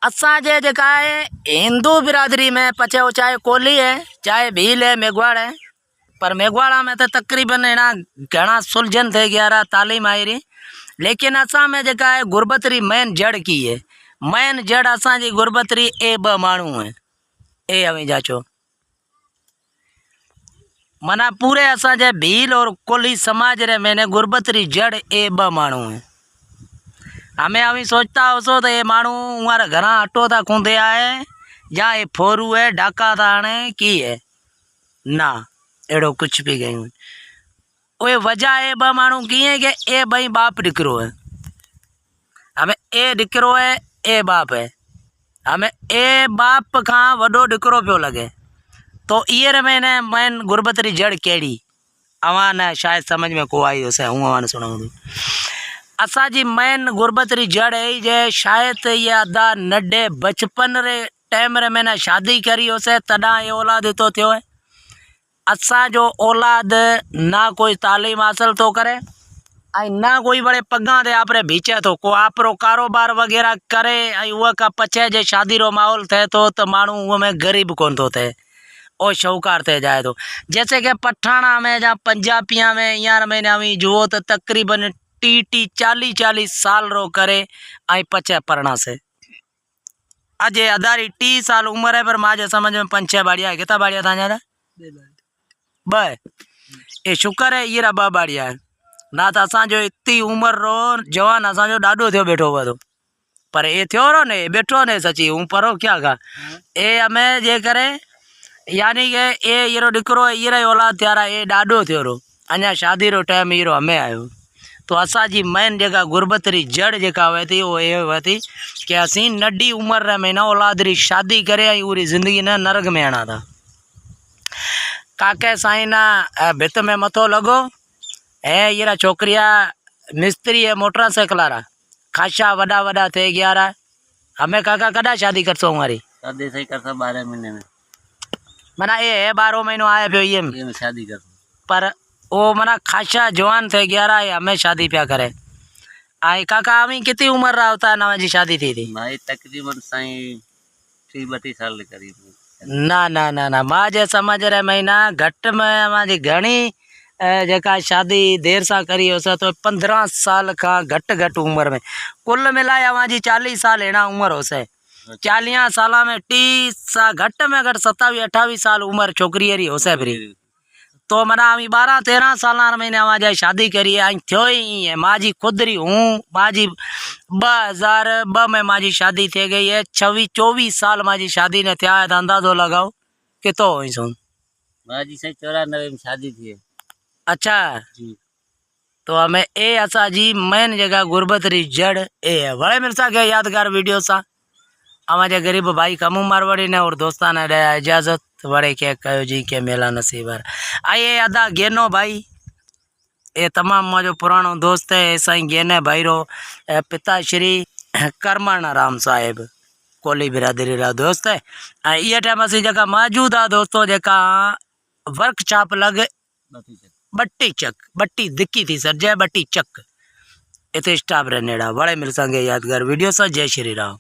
असांजे जेका है हिंदू बिरादरी में पचे वो चाहे कोली है चाहे भील है मेघवाड़ है, पर मेघवाड़ा में तो तकरीबन एना घना सुलझन थे गया तालीम आई रही। लेकिन असा में जेका है गुरबतरी मेन जड़ की है, मेन जड़ असांजी गुरबतरी ए ब माण्हू है ए अवी जाचो मना पूरे असांजे भील और कोली समाज रे मैंने गुरबतरी जड़ ए ब माण्हू है। हमें अभी सोचता हो तो ये माण्हू हमारा घरा अटो था खूंदे आए या ये फोरू है डाका था आने की है ना एड़ो कुछ भी गई वो वजह ए ब माण्हू की है कि ए बई बाप दिकरो है, हमें ए दिकरो है ए बाप है, हमें ए बाप का वडो दिकरो पियो लगे। तो ये मैंने मैन गुरबतरी जड़ केड़ी अवान शायद समझ में को आई उसे हूँ अवान सुनाऊँ असाजी मैन गुरबतरी जड़ है जे शायद ये अदा नड्डे बचपन रे टाइम रे मैंने शादी करी होसे तदा ये औलाद तो थियो है। असा जो औलाद ना कोई तालीम हासिल तो करे आई ना कोई बड़े पगा दे आपरे भीचे तो को आपरो कारोबार वगैरह करे आई वो का पचे जे शादी रो माहौल थे तो मानू वो में गरीब कौन तो थे और शौकार थे जाए। तो जैसे कि पठाना में या पंजाबिया में यार मैंने अभी जुओ तो तकरीबन टी 40 साल रो करे आई पचे पढ़ना से अजय अदारी 30 साल उम्र है पर माजे समझ में 5-6 बाड़िया है। कितना बाड़िया था जाना ब ये शुक्र है ये ब बाड़िया है ना तो असा जो इतनी उम्र रो जवान असा जो डाडो थियो बैठो हुआ तो पर ये थियो रो ने बैठो ने सची हूँ परो क्या का ए हमें जे करे यानी कि ए ये दिकरो ये औलाद त्यारा ए डाडो थियो रो अञा शादी रो टाइम ये हमें आयो। तो असाजी मैन जगह गुरबतरी जड़ जका हुए थी वो ये हुआ थी कि असी नड्डी उम्र में ना औलाद री शादी करे पूरी जिंदगी ने नरक में आना था। काके साईं ना भित में मथो लगो है ये छोकरिया मिस्त्री है मोटरसाइकिल रा खासा वड़ा वड़ा थे गया रहा। हमें काका कदा शादी करसो हमारी शादी सही करता 12 महीने में मना ये है 12 महीनों आया पे ये में शादी कर पर वो मना खासा जवान थे 11 हमें शादी प्या करे आई काका अभी कितनी उम्र रहा होता ना जी शादी थी भाई तकरीबन साईं 30-32 साल करीब ना ना ना ना माँ जे समझ रहे महीना घट में माजी घनी जका शादी देर सा करी हो तो 15 साल का घट उम्र में कुल मिलाया माजी 40 साल एना उम्र हो से 40 साल में 30 घट में घट 27-28 साल उम्र छोकरी री हो से फिर तो मना अभी 12-13 साल मैंने आवाज शादी करी है थो ही है माजी खुदरी हूँ माजी 2002 में माजी शादी थी गई है 26-24 साल माजी शादी ने थिया है तो अंदाजो लगाओ कितो हुई सुन माजी से 94 में शादी थी। अच्छा जी तो हमें ए असा जी मैन जगह गुरबतरी जड़ ए है बड़े मिर्सा के यादगार वीडियो सा हमारे गरीब भाई कमू मारवाड़ी ने और दोस्ता ने दया इजाजत बड़े के कहो जी के मेला नसीबर आइए अदा गेनो भाई ये तमाम जो पुरानो दोस्त है ऐसा ही गेने भाई रो पिता श्री करमण राम साहेब कोली बिरादरी रा दोस्त है ये टाइम असी जगह मौजूद आ दोस्तों जका वर्कशॉप लग बट्टी दिक्की थी सर जय बट्टी चक इतने स्टाफ रहने बड़े मिल संगे यादगार वीडियो सर जय श्री राम।